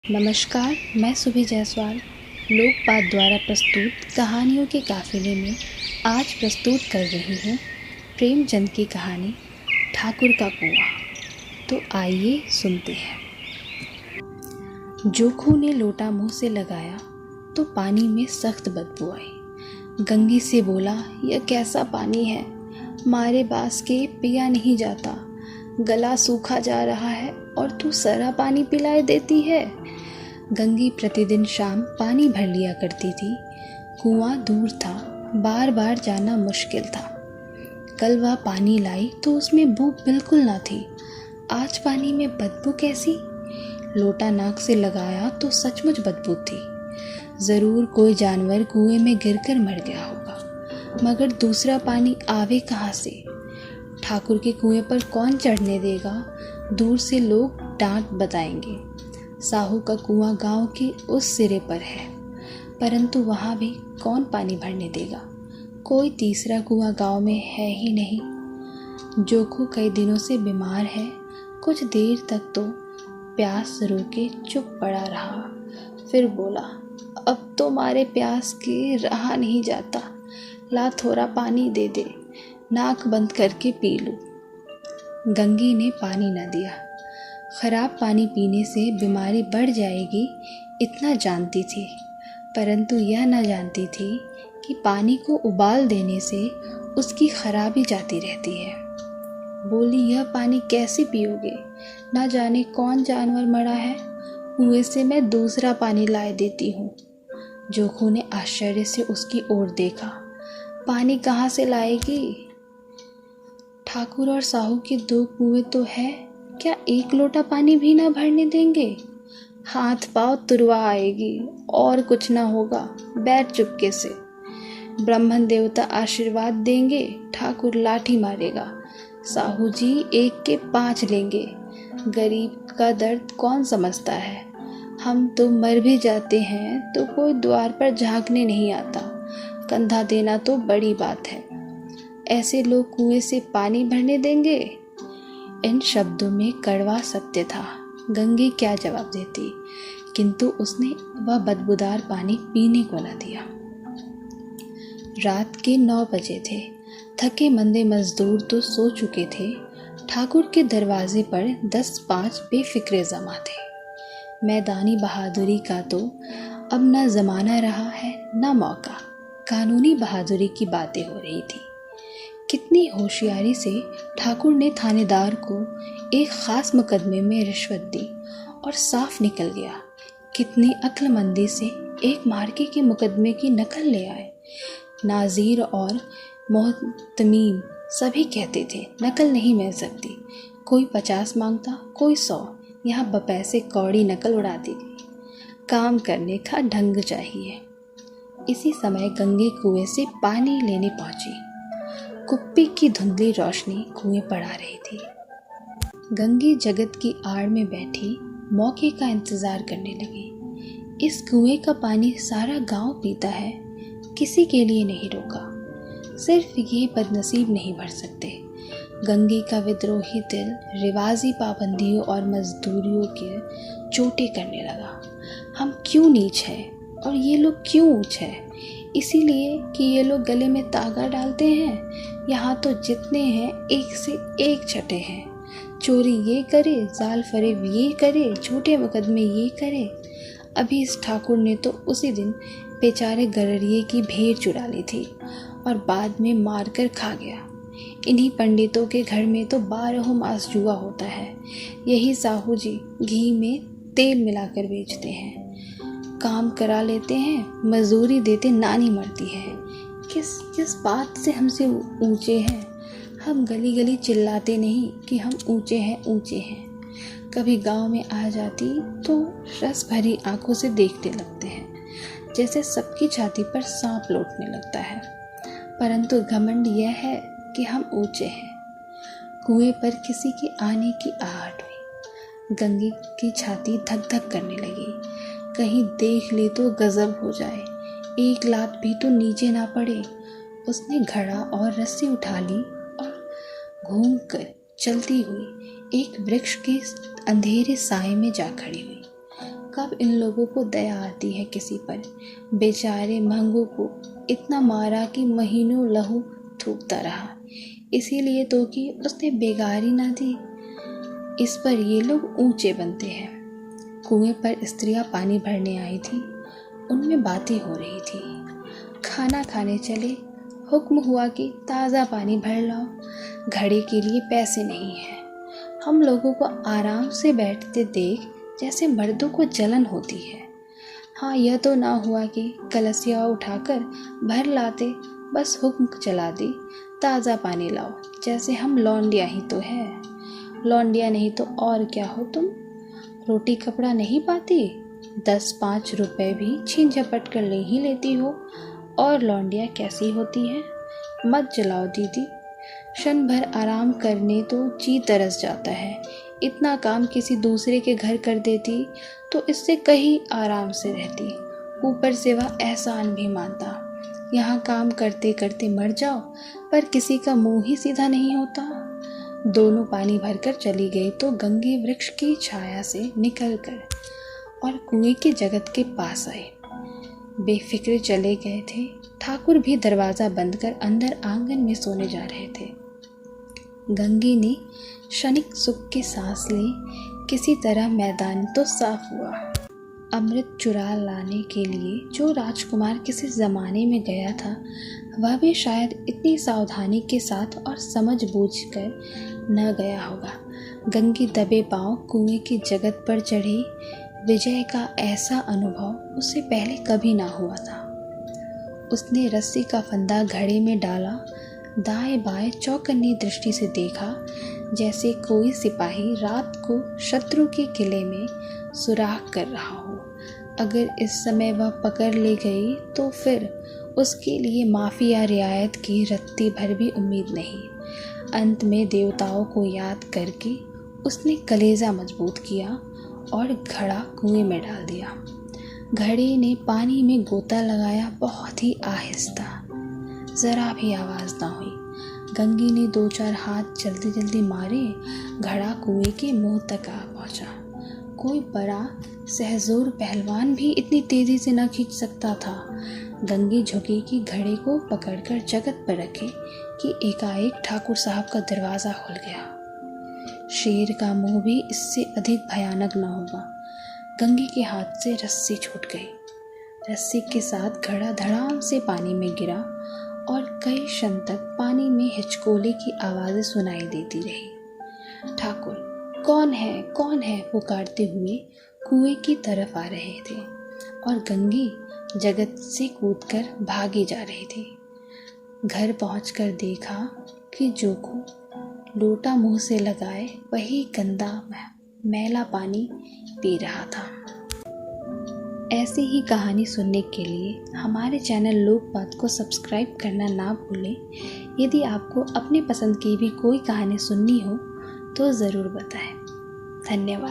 नमस्कार, मैं सुभी जायसवाल लोकपाठ द्वारा प्रस्तुत कहानियों के काफिले में आज प्रस्तुत कर रही हूँ प्रेमचंद की कहानी ठाकुर का कुआं। तो आइए सुनते हैं। जोखू ने लोटा मुंह से लगाया तो पानी में सख्त बदबू आई। गंगी से बोला, यह कैसा पानी है, मारे बास के पिया नहीं जाता, गला सूखा जा रहा है और तू सरा पानी पिलाए देती है। गंगी प्रतिदिन शाम पानी भर लिया करती थी। कुआं दूर था, बार बार जाना मुश्किल था। कल वह पानी लाई तो उसमें बू बिल्कुल ना थी। आज पानी में बदबू कैसी? लोटा नाक से लगाया तो सचमुच बदबू थी। ज़रूर कोई जानवर कुएं में गिरकर मर गया होगा, मगर दूसरा पानी आवे कहाँ से? ठाकुर के कुएं पर कौन चढ़ने देगा? दूर से लोग डांट बताएंगे। साहू का कुआं गांव के उस सिरे पर है, परंतु वहां भी कौन पानी भरने देगा? कोई तीसरा कुआं गांव में है ही नहीं। जोखू कई दिनों से बीमार है। कुछ देर तक तो प्यास रोके चुप पड़ा रहा, फिर बोला, अब तो मारे प्यास के रहा नहीं जाता, ला थोड़ा पानी दे दे, नाक बंद करके पी लूं। गंगी ने पानी न दिया। खराब पानी पीने से बीमारी बढ़ जाएगी इतना जानती थी, परंतु यह न जानती थी कि पानी को उबाल देने से उसकी खराबी जाती रहती है। बोली, यह पानी कैसे पियोगे? ना जाने कौन जानवर मरा है, कुएं से मैं दूसरा पानी लाए देती हूँ। जोखू ने आश्चर्य से उसकी ओर देखा। पानी कहाँ से लाएगी? ठाकुर और साहू के दो कुएं तो है, क्या एक लोटा पानी भी ना भरने देंगे? हाथ पांव तुरवा आएगी और कुछ ना होगा, बैठ चुपके से। ब्राह्मण देवता आशीर्वाद देंगे, ठाकुर लाठी मारेगा, साहू जी 1 के 5 लेंगे। गरीब का दर्द कौन समझता है? हम तो मर भी जाते हैं तो कोई द्वार पर झांकने नहीं आता, कंधा देना तो बड़ी बात है। ऐसे लोग कुएं से पानी भरने देंगे? इन शब्दों में कड़वा सत्य था। गंगी क्या जवाब देती, किंतु उसने वह बदबूदार पानी पीने को न दिया। रात के 9 बजे थे। थके मंदे मजदूर तो सो चुके थे। ठाकुर के दरवाजे पर 10-5 बेफिक्रे जमा थे। मैदानी बहादुरी का तो अब न जमाना रहा है न मौका। कानूनी बहादुरी की बातें हो रही थी। कितनी होशियारी से ठाकुर ने थानेदार को एक खास मुकदमे में रिश्वत दी और साफ निकल गया। कितनी अक्लमंदी से एक मार्के के मुकदमे की नकल ले आए। नाजीर और मोहतमीम सभी कहते थे नकल नहीं मिल सकती। कोई 50 मांगता, कोई 100। यहाँ बपैसे कौड़ी नकल उड़ा दी गई। काम करने का ढंग चाहिए। इसी समय गंगे कुएं से पानी लेने पहुंची। कुप्पी की धुंधली रोशनी कुएं पर आ रही थी। गंगी जगत की आड़ में बैठी मौके का इंतजार करने लगी। इस कुएं का पानी सारा गांव पीता है, किसी के लिए नहीं रोका। सिर्फ ये बदनसीब नहीं भर सकते। गंगी का विद्रोही दिल रिवाजी पाबंदियों और मजदूरियों के चोटे करने लगा। हम क्यों नीच हैं और ये लोग क्यों ऊंच है? इसीलिए कि ये लोग गले में तागा डालते हैं। यहाँ तो जितने हैं एक से एक छठे हैं। चोरी ये करे, जाल फरेब ये करे, झूठे मुकदमे ये करे। अभी इस ठाकुर ने तो उसी दिन बेचारे गररिये की भेड़ चुरा ली थी और बाद में मार कर खा गया। इन्हीं पंडितों के घर में तो 12 मास जुआ होता है। यही साहू जी घी में तेल मिलाकर बेचते हैं। काम करा लेते हैं, मजदूरी देते नानी मरती है। किस किस बात से हमसे ऊंचे हैं? हम गली गली चिल्लाते नहीं कि हम ऊंचे हैं ऊंचे हैं। कभी गांव में आ जाती तो रस भरी आंखों से देखने लगते हैं, जैसे सबकी छाती पर सांप लौटने लगता है। परंतु घमंड यह है कि हम ऊंचे हैं। कुएं पर किसी के आने की आहट हुई। गंगी की छाती धक धक करने लगी। कहीं देख ले तो गजब हो जाए, एक लात भी तो नीचे ना पड़े। उसने घड़ा और रस्सी उठा ली और घूमकर चलती हुई एक वृक्ष के अंधेरे साए में जा खड़ी हुई। कब इन लोगों को दया आती है किसी पर। बेचारे महंगू को इतना मारा कि महीनों लहू थूकता रहा, इसीलिए तो कि उसने बेगारी ना दी। इस पर ये लोग ऊंचे बनते हैं। कुएं पर स्त्रियां पानी भरने आई थी, उनमें बातें हो रही थी। खाना खाने चले, हुक्म हुआ कि ताज़ा पानी भर लाओ, घड़े के लिए पैसे नहीं हैं। हम लोगों को आराम से बैठते देख जैसे मर्दों को जलन होती है। हाँ, यह तो ना हुआ कि कलसिया उठाकर भर लाते, बस हुक्म चला दी ताज़ा पानी लाओ, जैसे हम लौंडिया ही तो है। लौंडिया नहीं तो और क्या हो तुम? रोटी कपड़ा नहीं पाती, 10-5 रुपए भी छीन झपट कर ले ही लेती हो। और लौंडिया कैसी होती है? मत जलाओ दीदी, क्षण भर आराम करने तो जी तरस जाता है। इतना काम किसी दूसरे के घर कर देती तो इससे कहीं आराम से रहती। ऊपर से वह एहसान भी मानता। यहाँ काम करते करते मर जाओ, पर किसी का मुंह ही सीधा नहीं होता। दोनों पानी भरकर चली गई तो गंगे वृक्ष की छाया से निकलकर और कुएं के जगत के पास आए। बेफिक्रे चले गए थे। ठाकुर भी दरवाज़ा बंद कर अंदर आंगन में सोने जा रहे थे। गंगी ने क्षणिक सुख की सांस ली। किसी तरह मैदान तो साफ हुआ। अमृत चुरा लाने के लिए जो राजकुमार किसी ज़माने में गया था, वह भी शायद इतनी सावधानी के साथ और समझ बूझ कर न गया होगा। गंगी दबे पांव कुएं की जगत पर चढ़ी। विजय का ऐसा अनुभव उससे पहले कभी ना हुआ था। उसने रस्सी का फंदा घड़े में डाला, दाएं बाएं चौकन्नी दृष्टि से देखा, जैसे कोई सिपाही रात को शत्रु के किले में सुराख कर रहा हो। अगर इस समय वह पकड़ ले गई तो फिर उसके लिए माफ़ी या रियायत की रत्ती भर भी उम्मीद नहीं। अंत में देवताओं को याद करके उसने कलेजा मजबूत किया और घड़ा कुएं में डाल दिया। घड़े ने पानी में गोता लगाया, बहुत ही आहिस्ता, ज़रा भी आवाज़ ना हुई। गंगी ने 2-4 हाथ जल्दी जल्दी मारे, घड़ा कुएं के मुंह तक आ पहुंचा। कोई बड़ा सहजोर पहलवान भी इतनी तेज़ी से न खींच सकता था। गंगी झुकी कि घड़े को पकड़कर जगत पर रखे कि एकाएक ठाकुर साहब का दरवाज़ा खुल गया। शेर का मुंह भी इससे अधिक भयानक न होगा। गंगी के हाथ से रस्सी छूट गई। रस्सी के साथ घड़ा धड़ाम से पानी में गिरा और कई क्षण तक पानी में हिचकोले की आवाज़ें सुनाई देती रही। ठाकुर कौन है पुकारते हुए कुएं की तरफ आ रहे थे और गंगी जगत से कूदकर भागी जा रही थी। घर पहुंचकर देखा कि जोखू लोटा मुंह से लगाए वही गंदा मैला पानी पी रहा था। ऐसी ही कहानी सुनने के लिए हमारे चैनल लोकबात को सब्सक्राइब करना ना भूलें। यदि आपको अपनी पसंद की भी कोई कहानी सुननी हो तो ज़रूर बताएं। धन्यवाद।